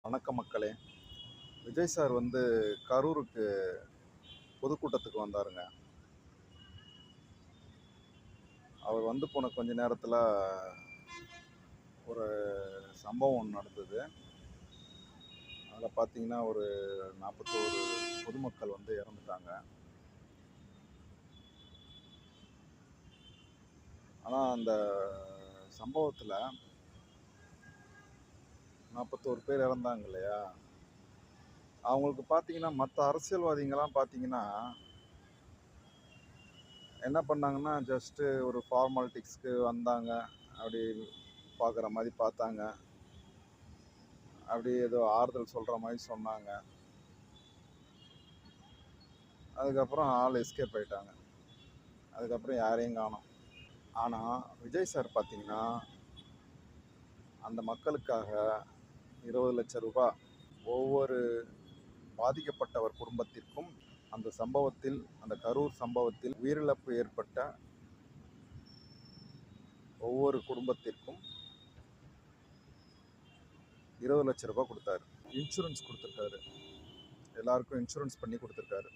வணக்கம் மக்களே. விஜய் சார் வந்து கரூருக்கு பொதுக்கூட்டத்துக்கு வந்தாருங்க. அவர் வந்து போன கொஞ்ச நேரத்தில் ஒரு சம்பவம் ஒன்று நடந்தது. அதில் பார்த்தீங்கன்னா ஒரு 41 பொதுமக்கள் வந்து இறந்துட்டாங்க. ஆனால் அந்த சம்பவத்தில் 41 பேர் இறந்தாங்க இல்லையா, அவங்களுக்கு பார்த்தீங்கன்னா மற்ற அரசியல்வாதிங்கெல்லாம் பார்த்தீங்கன்னா என்ன பண்ணாங்கன்னா, ஜஸ்ட்டு ஒரு ஃபார்மாலிட்டிக்ஸ்க்கு வந்தாங்க. அப்படி பார்க்குற மாதிரி பார்த்தாங்க. அப்படி ஏதோ ஆறுதல் சொல்கிற மாதிரி சொன்னாங்க. அதுக்கப்புறம் ஆள் எஸ்கேப் ஆகிட்டாங்க. அதுக்கப்புறம் யாரையும் காணோம். ஆனால் விஜய் சார் பார்த்தீங்கன்னா அந்த மக்களுக்காக 20 லட்சம் ரூபாய் ஒவ்வொரு பாதிக்கப்பட்டவர் குடும்பத்திற்கும், அந்த சம்பவத்தில், அந்த கரூர் சம்பவத்தில் உயிரிழப்பு ஏற்பட்ட ஒவ்வொரு குடும்பத்திற்கும் 20 லட்சம் ரூபாய் கொடுத்தாரு. இன்சூரன்ஸ் கொடுத்துருக்காரு. எல்லாருக்கும் இன்சூரன்ஸ் பண்ணி கொடுத்துருக்காரு.